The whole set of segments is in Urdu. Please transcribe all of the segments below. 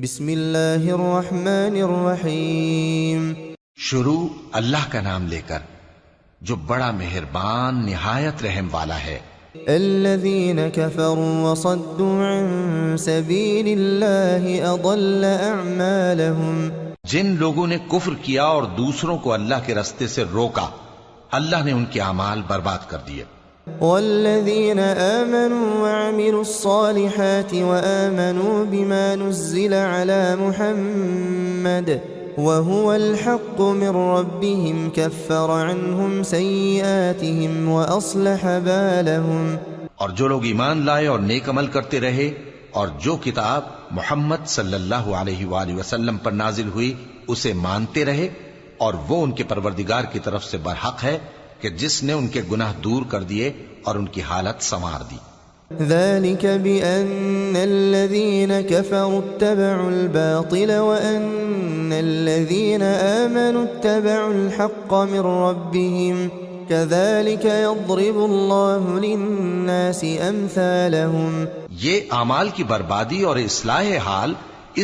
بسم اللہ الرحمن الرحیم۔ شروع اللہ کا نام لے کر جو بڑا مہربان نہایت رحم والا ہے۔ الذین کفروا وصدوا عن سبیل اللہ اضل اعمالهم، جن لوگوں نے کفر کیا اور دوسروں کو اللہ کے رستے سے روکا، اللہ نے ان کے اعمال برباد کر دیے۔ والذین آمنوا وعملوا الصالحات وآمنوا بما نزل على محمد وهو الحق من ربهم كفر عنهم سيئاتهم وأصلح بالهم۔ اور جو لوگ ایمان لائے اور نیک عمل کرتے رہے اور جو کتاب محمد صلی اللہ علیہ وآلہ وسلم پر نازل ہوئی اسے مانتے رہے، اور وہ ان کے پروردگار کی طرف سے برحق ہے کہ جس نے ان کے گناہ دور کر دیے اور ان کی حالت سنوار دی۔ ذلك بأن الذين كفروا اتبعوا الباطل وأن الذين آمنوا اتبعوا الحق من ربهم كذلك يضرب الله للناس أمثالهم۔ یہ اعمال کی بربادی اور اصلاح حال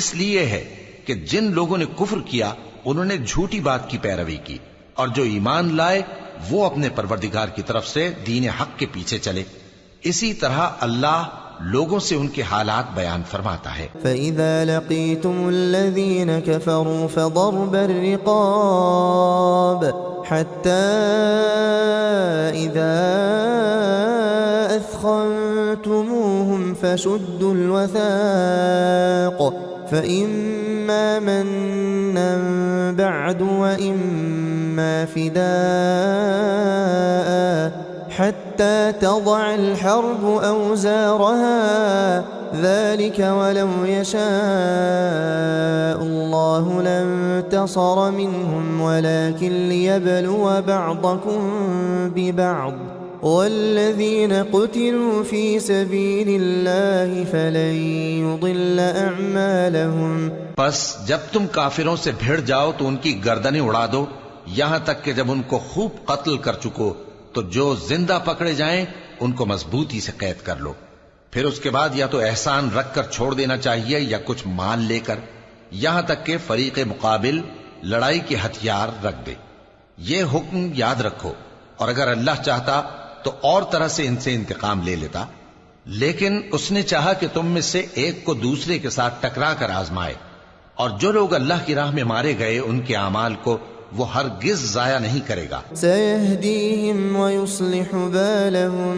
اس لیے ہے کہ جن لوگوں نے کفر کیا انہوں نے جھوٹی بات کی پیروی کی، اور جو ایمان لائے وہ اپنے پروردگار کی طرف سے دین حق کے پیچھے چلے۔ اسی طرح اللہ لوگوں سے ان کے حالات بیان فرماتا ہے۔ فَإِذَا لَقِيتُمُ الَّذِينَ كَفَرُوا فَضَرْبَ الرِّقَابِ حَتَّى إِذَا أَثْخَنْتُمُوهُمْ فَشُدُّوا الْوَثَاقَ فَإِمَّا مَنًّا بَعْدُ وَإِمَّا فِدَاءً حتى تضع الحرب أوزارها ذلك ولو يشاء الله لانتصر منهم ولكن ليبلو بعضكم ببعض والذين قتلوا في سبيل الله فلن يضل أعمالهم۔ پس جب تم کافروں سے بھیڑ جاؤ تو ان کی گردنیں اڑا دو، یہاں تک کہ جب ان کو خوب قتل کر چکو تو جو زندہ پکڑے جائیں ان کو مضبوطی سے قید کر لو، پھر اس کے بعد یا تو احسان رکھ کر چھوڑ دینا چاہیے یا کچھ مال لے کر، یہاں تک کہ فریق مقابل لڑائی کے ہتھیار رکھ دے۔ یہ حکم یاد رکھو، اور اگر اللہ چاہتا تو اور طرح سے ان سے انتقام لے لیتا، لیکن اس نے چاہا کہ تم میں سے ایک کو دوسرے کے ساتھ ٹکرا کر آزمائے، اور جو لوگ اللہ کی راہ میں مارے گئے ان کے اعمال کو وہ ہرگز ضائع نہیں کرے گا، سَيَهْدِيهِمْ وَيُصْلِحُ بَالَهُمْ،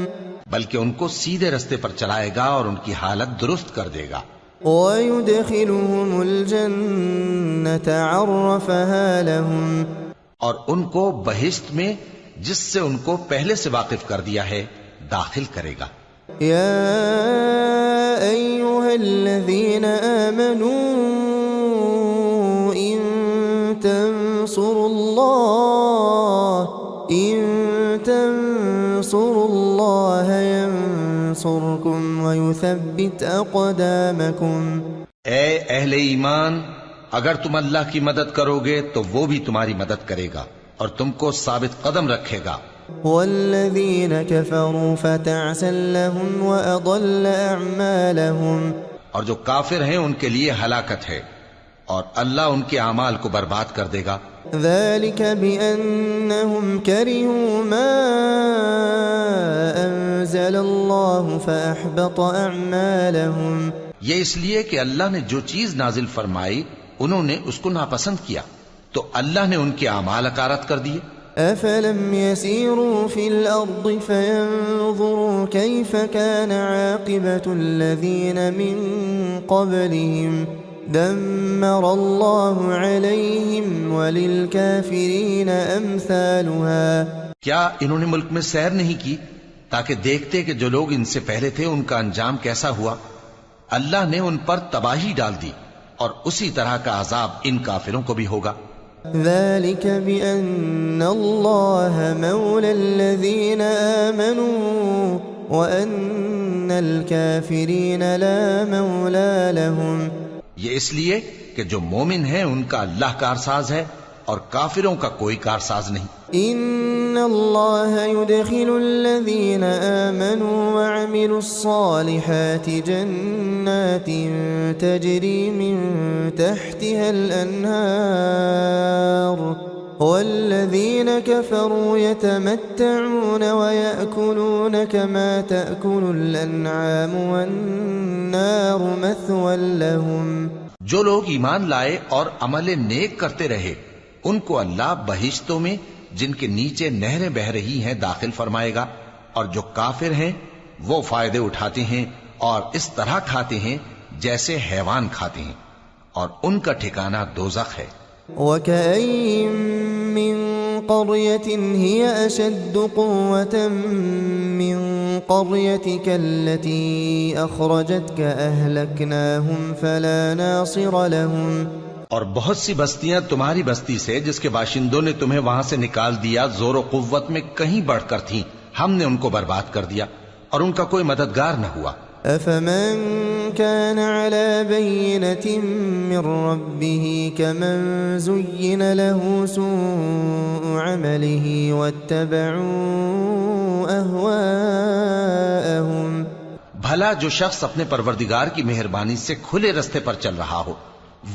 بلکہ ان کو سیدھے رستے پر چلائے گا اور ان کی حالت درست کر دے گا۔ وَيُدْخِلُهُمُ الْجَنَّةَ عَرَّفَهَا لَهُمْ، اور ان کو بہشت میں جس سے ان کو پہلے سے واقف کر دیا ہے داخل کرے گا۔ يا أيها الذين آمنوا إن تنصروا الله ينصركم ويثبت أقدامكم۔ اے اہل ایمان، اگر تم اللہ کی مدد کرو گے تو وہ بھی تمہاری مدد کرے گا اور تم کو ثابت قدم رکھے گا۔ والذين كفروا فتعسا لهم وأضل أعمالهم، اور جو کافر ہیں ان کے لیے ہلاکت ہے اور اللہ ان کے اعمال کو برباد کر دے گا۔ ذلك بأنهم كرهوا ما أنزل الله فأحبط أعمالهم، یہ اس لیے کہ اللہ نے جو چیز نازل فرمائی انہوں نے اس کو ناپسند کیا تو اللہ نے ان کے اعمال اکارت کر دیے۔ أفلم يسيروا في الأرض فينظروا كيف كان عاقبة الذين من قبلهم دمر الله عليهم وللكافرين أمثالها۔ کیا انہوں نے ملک میں سیر نہیں کی تاکہ دیکھتے کہ جو لوگ ان سے پہلے تھے ان کا انجام کیسا ہوا؟ اللہ نے ان پر تباہی ڈال دی اور اسی طرح کا عذاب ان کافروں کو بھی ہوگا۔ ذلك بأن الله مولى الذين آمنوا وأن الكافرين لا مولى لهم، یہ اس لیے کہ جو مومن ہیں ان کا اللہ کارساز ہے اور کافروں کا کوئی کارساز نہیں۔ ان الله يدخل الذين آمنوا وعملوا الصالحات جنات تجري من تحتها الأنهار والذين كفروا يتمتعون ويأكلون كما تأكل الأنعام والنار مثوى لهم. جو لوگ ایمان لائے اور عمل نیک کرتے رہے ان کو اللہ بہشتوں میں جن کے نیچے نہریں بہ رہی ہیں داخل فرمائے گا، اور جو کافر ہیں وہ فائدے اٹھاتے ہیں اور اس طرح کھاتے ہیں جیسے حیوان کھاتے ہیں، اور ان کا ٹھکانہ دوزخ ہے. وَكَأَيٍّ مِّن قَرْيَةٍ هِيَ أَشَدُّ قُوَّةً مِّن قَرْيَتِكَ الَّتِي أَخْرَجَتْكَ أَهْلَكْنَاهُمْ فَلَا نَاصِرَ لَهُمْ. اور بہت سی بستیاں تمہاری بستی سے جس کے باشندوں نے تمہیں وہاں سے نکال دیا زور و قوت میں کہیں بڑھ کر تھیں، ہم نے ان کو برباد کر دیا اور ان کا کوئی مددگار نہ ہوا. أَفَمَنْ كَانَ عَلَى بَيِّنَةٍ مِّن رَّبِّهِ كَمَنْ زُيِّنَ لَهُ سُوءُ عَمَلِهِ وَاتَّبَعُوا أَهْوَاءَهُمْ. بھلا جو شخص اپنے پروردگار کی مہربانی سے کھلے رستے پر چل رہا ہو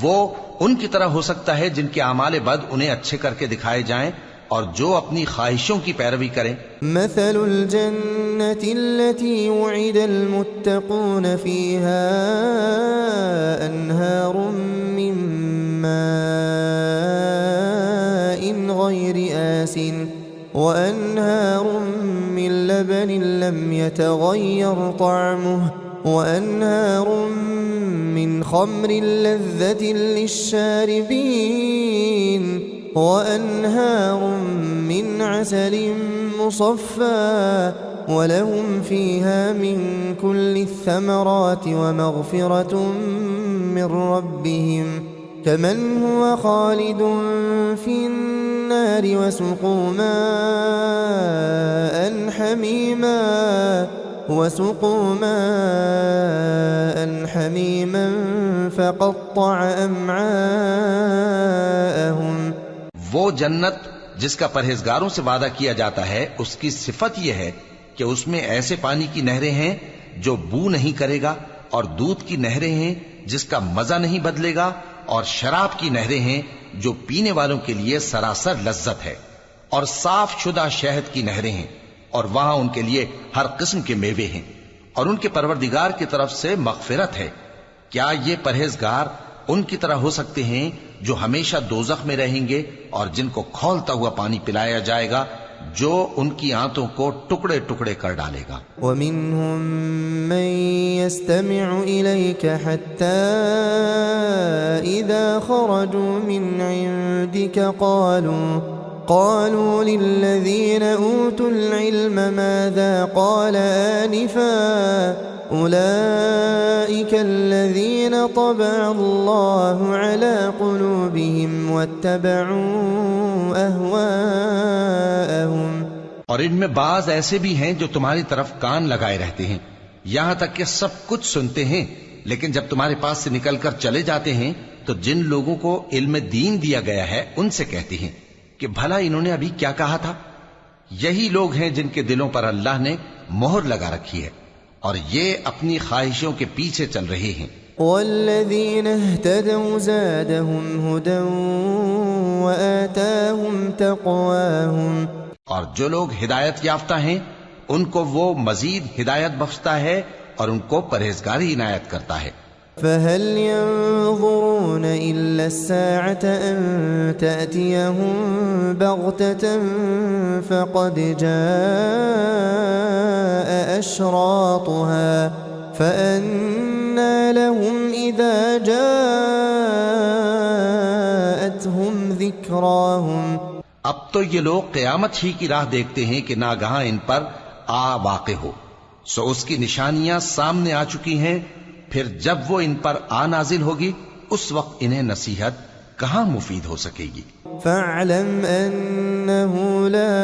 وہ ان کی طرح ہو سکتا ہے جن کے اعمال بد انہیں اچھے کر کے دکھائے جائیں اور جو اپنی خواہشوں کی پیروی کریں. مثل الجنة التي وعد المتقون فيها أنهار من ماء غير آسن وأنهار من لبن لم يتغير طعمه وأنهار من خمر لذة للشاربين وأنهار من عسل مصفى ولهم فيها من كل الثمرات ومغفرة من ربهم كمن هو خالد في النار وسقوا ماء حميما فقطع أمعاءهم. وہ جنت جس کا پرہیزگاروں سے وعدہ کیا جاتا ہے اس کی صفت یہ ہے کہ اس میں ایسے پانی کی نہریں ہیں جو بو نہیں کرے گا، اور دودھ کی نہریں ہیں جس کا مزہ نہیں بدلے گا، اور شراب کی نہریں ہیں جو پینے والوں کے لیے سراسر لذت ہے، اور صاف شدہ شہد کی نہریں ہیں، اور وہاں ان کے لیے ہر قسم کے میوے ہیں، اور ان کے پروردگار کی طرف سے مغفرت ہے. کیا یہ پرہیزگار ان کی طرح ہو سکتے ہیں جو ہمیشہ دوزخ میں رہیں گے اور جن کو کھولتا ہوا پانی پلایا جائے گا جو ان کی آنتوں کو ٹکڑے ٹکڑے کر ڈالے گا. وَمِنْهُمْ مَنْ يَسْتَمِعُ إِلَيْكَ حَتَّى إِذَا خَرَجُوا مِنْ عِنْدِكَ قالوا للذين أوتوا العلم ماذا قال آنفا أولئك الذين طبع الله على قلوبهم واتبعوا أهواءهم. اور ان میں بعض ایسے بھی ہیں جو تمہاری طرف کان لگائے رہتے ہیں یہاں تک کہ سب کچھ سنتے ہیں، لیکن جب تمہارے پاس سے نکل کر چلے جاتے ہیں تو جن لوگوں کو علم دین دیا گیا ہے ان سے کہتے ہیں کہ بھلا انہوں نے ابھی کیا کہا تھا. یہی لوگ ہیں جن کے دلوں پر اللہ نے مہر لگا رکھی ہے اور یہ اپنی خواہشوں کے پیچھے چل رہے ہیں. والذین اہتدوا زادهم هدى وآتاهم تقواهم. اور جو لوگ ہدایت یافتہ ہیں ان کو وہ مزید ہدایت بخشتا ہے اور ان کو پرہیزگاری عنایت کرتا ہے. فهل ينظرون إلا الساعة أن تأتيهم بغتة فقد جاء أشراطها فأنى لهم إذا جاءتهم ذكراهم. اب تو یہ لوگ قیامت ہی کی راہ دیکھتے ہیں کہ ناگہاں ان پر آ واقع ہو، سو اس کی نشانیاں سامنے آ چکی ہیں، پھر جب وہ ان پر آ نازل ہوگی اس وقت انہیں نصیحت کہاں مفید ہو سکے گی. فاعلم انه لا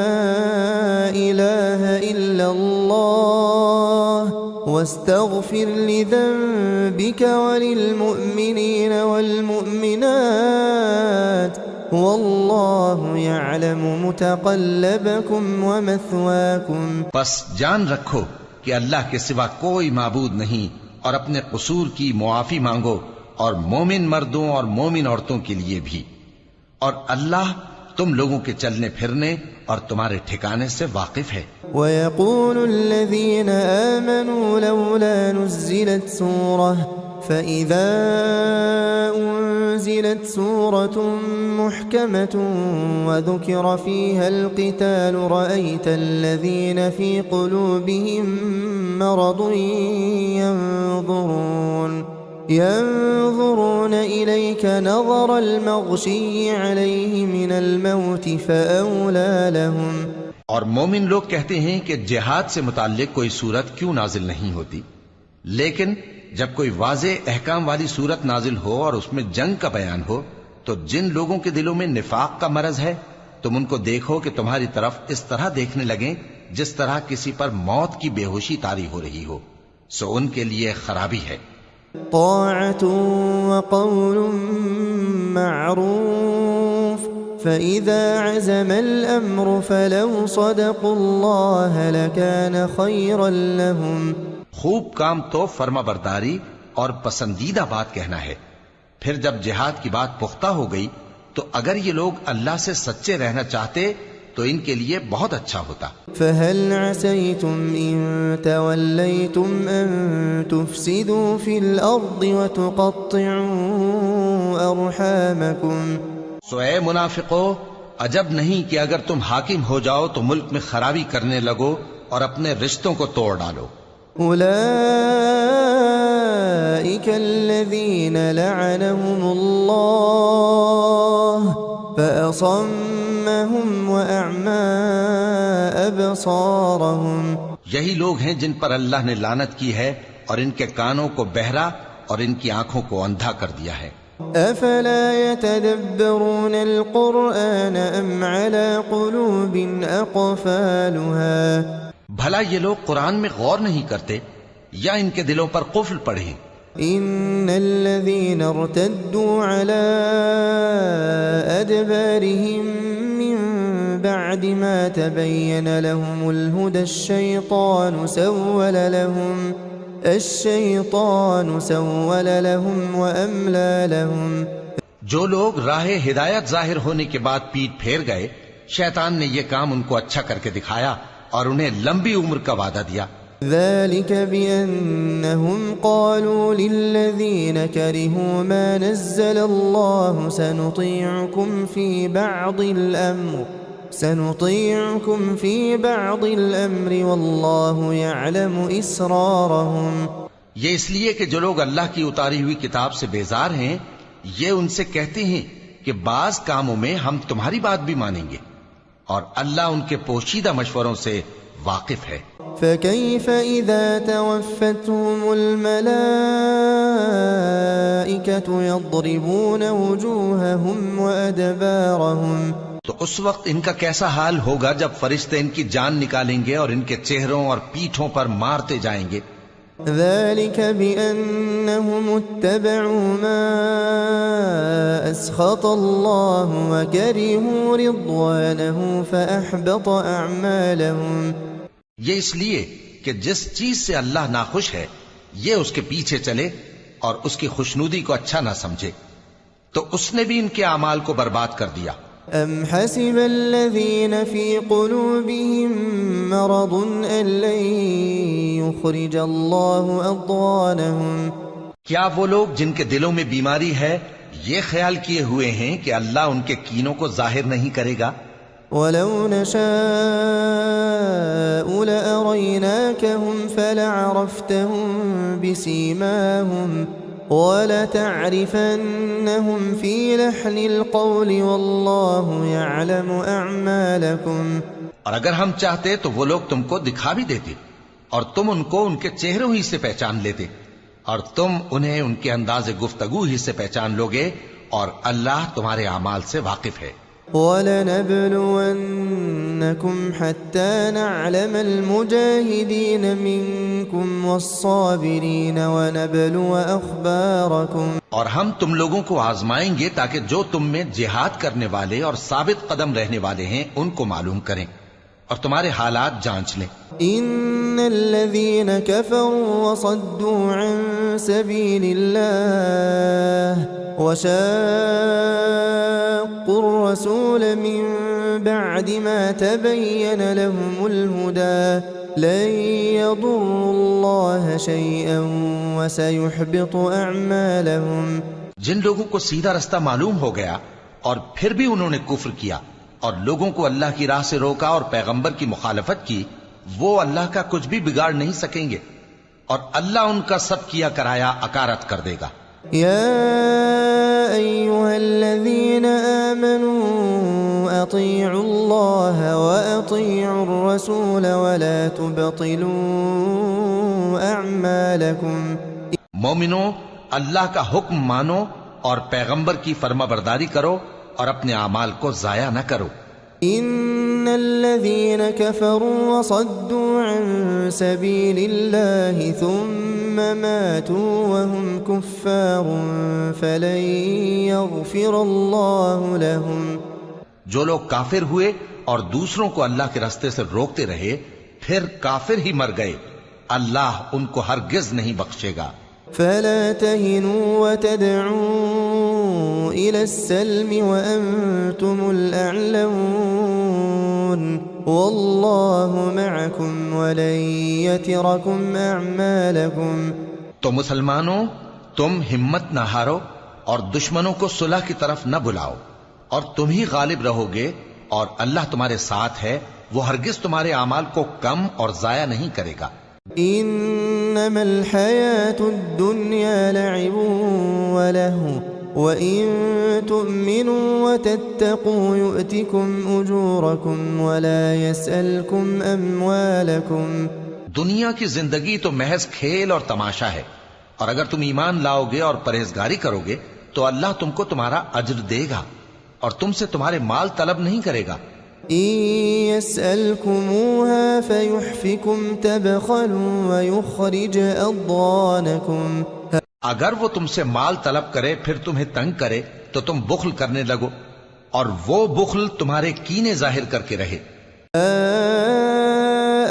اله الا الله واستغفر لذنبك وللمؤمنين والمؤمنات والله يعلم متقلبكم ومثواكم. پس جان رکھو کہ اللہ کے سوا کوئی معبود نہیں، اور اپنے قصور کی معافی مانگو، اور مومن مردوں اور مومن عورتوں کے لیے بھی، اور اللہ تم لوگوں کے چلنے پھرنے اور تمہارے ٹھکانے سے واقف ہے. ويقول الذين آمنوا لولا نزلت سورة فإذا أنزلت سورة محكمة وذكر فيها القتال رأيت الذين في قلوبهم مرض ينظرون إليك نظر المغشي عليه من الموت فأولى لهم. اور مومن لوگ کہتے ہیں کہ جہاد سے متعلق کوئی صورت کیوں نازل نہیں ہوتی، لیکن جب کوئی واضح احکام والی صورت نازل ہو اور اس میں جنگ کا بیان ہو تو جن لوگوں کے دلوں میں نفاق کا مرض ہے تم ان کو دیکھو کہ تمہاری طرف اس طرح دیکھنے لگیں جس طرح کسی پر موت کی بے ہوشی طاری ہو رہی ہو، سو ان کے لیے خرابی ہے. طاعة وقول معروف فإذا عزم الأمر فلو صدقوا الله لكان خيرا لهم. خوب کام تو فرما برداری اور پسندیدہ بات کہنا ہے. پھر جب جہاد کی بات پختہ ہو گئی تو اگر یہ لوگ اللہ سے سچے رہنا چاہتے تو ان کے لیے بہت اچھا ہوتا. فهل عسيتم إن توليتم أن تفسدوا في الأرض وتقطعوا أرحامكم. سو اے منافقو، عجب نہیں کہ اگر تم حاکم ہو جاؤ تو ملک میں خرابی کرنے لگو اور اپنے رشتوں کو توڑ ڈالو. أولئك الذين لعنهم الله فأصمهم وأعمى أبصارهم. یہی لوگ ہیں جن پر اللہ نے لعنت کی ہے اور ان کے کانوں کو بہرا اور ان کی آنکھوں کو اندھا کر دیا ہے. أفلا يتدبرون القرآن أم على قلوب أقفالها. بھلا یہ لوگ قرآن میں غور نہیں کرتے یا ان کے دلوں پر قفل پڑے ہیں؟ إن الذين ارتدوا على أدبارهم من بعد ما تبين لهم الهدى الشيطان سول لهم وأملى لهم. جو لوگ راہ ہدایت ظاہر ہونے کے بعد پیٹ پھیر گئے، شیطان نے یہ کام ان کو اچھا کر کے دکھایا اور انہیں لمبی عمر کا وعدہ دیا. ذلك بأنهم قالوا للذين كرهوا ما نزل الله سنطيعكم في بعض الأمر والله يعلم إسرارهم. یہ اس لیے کہ جو لوگ اللہ کی اتاری ہوئی کتاب سے بیزار ہیں یہ ان سے کہتے ہیں کہ بعض کاموں میں ہم تمہاری بات بھی مانیں گے، اور اللہ ان کے پوشیدہ مشوروں سے واقف ہے. فكيف إذا توفتهم الملائكة يضربون وجوههم وأدبارهم. تو اس وقت ان کا کیسا حال ہوگا جب فرشتے ان کی جان نکالیں گے اور ان کے چہروں اور پیٹھوں پر مارتے جائیں گے. ذلك بأنهم اتبعوا ما أسخط الله وكرهوا رضوانه فأحبط أعمالهم. یہ اس لیے کہ جس چیز سے اللہ ناخوش ہے یہ اس کے پیچھے چلے اور اس کی خوشنودی کو اچھا نہ سمجھے تو اس نے بھی ان کے اعمال کو برباد کر دیا. أم حسب الذين في قلوبهم مرض أن لن يخرج الله أضغانهم. کیا وہ لوگ جن کے دلوں میں بیماری ہے یہ خیال کیے ہوئے ہیں کہ اللہ ان کے کینوں کو ظاہر نہیں کرے گا؟ ولو نشاء لأريناكهم فلعرفتهم بسيماهم وَلَتَعْرِفَنَّهُمْ فِي لَحْنِ الْقَوْلِ وَاللَّهُ يَعْلَمُ أَعْمَالَكُمْ. اور اگر ہم چاہتے تو وہ لوگ تم کو دکھا بھی دیتے اور تم ان کو ان کے چہروں ہی سے پہچان لیتے اور تم انہیں ان کے انداز گفتگو ہی سے پہچان لوگے اور اللہ تمہارے اعمال سے واقف ہے. وَلَنَبْلُوَنَّكُمْ حَتَّى نَعْلَمَ الْمُجَاهِدِينَ مِنْكُمْ وَالصَّابِرِينَ وَنَبْلُوَ أَخْبَارَكُمْ اور ہم تم لوگوں کو آزمائیں گے تاکہ جو تم میں جہاد کرنے والے اور ثابت قدم رہنے والے ہیں ان کو معلوم کریں اور تمہارے حالات جانچ لیں. إن الذين كفروا وصدوا عن سبيل الله وشاقوا الرسول من بعد ما تبين لهم الهدى لن يضروا الله شيئا وسيحبط أعمالهم. جن لوگوں کو سیدھا رستہ معلوم ہو گیا اور پھر بھی انہوں نے کفر کیا اور لوگوں کو اللہ کی راہ سے روکا اور پیغمبر کی مخالفت کی، وہ اللہ کا کچھ بھی بگاڑ نہیں سکیں گے اور اللہ ان کا سب کیا کرایا اکارت کر دے گا. يا أيها الذين آمنوا أطيعوا الله وأطيعوا الرسول ولا تبطلوا أعمالكم. مومنو، اللہ کا حکم مانو اور پیغمبر کی فرما برداری کرو اور اپنے اعمال کو ضائع نہ کرو. إن الذين كفروا وصدوا عن سبيل الله ثم ماتوا وهم كفار فلن يغفر الله لهم. جو لوگ کافر ہوئے اور دوسروں کو اللہ کے راستے سے روکتے رہے پھر کافر ہی مر گئے، اللہ ان کو ہرگز نہیں بخشے گا. فلا تهنوا وتدعوا إلى السلم وأنتم الأعلون والله معكم ولن يتركم أعمالكم. تو مسلمانوں، تم ہمت نہ ہارو اور دشمنوں کو صلح کی طرف نہ بلاؤ، اور تم ہی غالب رہو گے اور اللہ تمہارے ساتھ ہے، وہ ہرگز تمہارے اعمال کو کم اور ضائع نہیں کرے گا. إنما الحياة الدنيا لعب ولهو وإن تؤمنوا وتتقوا يؤتكم أجوركم ولا يسألكم أموالكم. دنیا کی زندگی تو محض کھیل اور تماشا ہے، اور اگر تم ایمان لاؤ گے اور پرہیزگاری کرو گے تو اللہ تم کو تمہارا اجر دے گا اور تم سے تمہارے مال طلب نہیں کرے گا. إن يسألكموها فيحفكم تبخلوا ويخرج أضغانكم. اگر وہ تم سے مال طلب کرے پھر تمہیں تنگ کرے تو تم بخل کرنے لگو اور وہ بخل تمہارے کینے ظاہر کر کے رہے.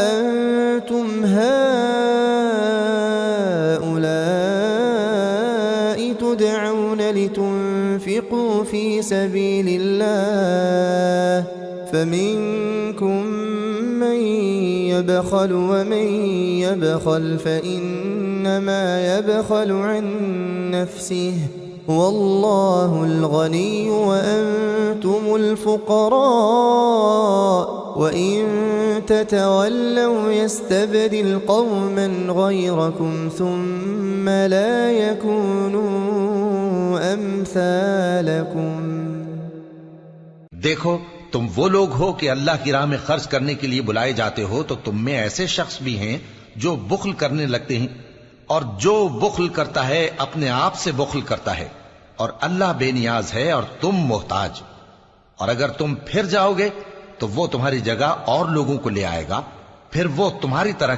أنتم هؤلاء تدعون لتنفقوا في سبيل الله فمنكم من يبخل ومن يبخل فإنما يبخل عن نفسه والله الغني وأنتم الفقراء وإن تتولوا يستبدل قوما غيركم ثم لا يكونوا أمثالكم. دیکھو، تم وہ لوگ ہو کہ اللہ کی راہ میں خرچ کرنے کے لیے بلائے جاتے ہو تو تم میں ایسے شخص بھی ہیں جو بخل کرنے لگتے ہیں، اور جو بخل کرتا ہے اپنے آپ سے بخل کرتا ہے، اور اللہ بے نیاز ہے اور تم محتاج. اور اگر تم پھر جاؤ گے تو وہ تمہاری جگہ اور لوگوں کو لے آئے گا، پھر وہ تمہاری طرح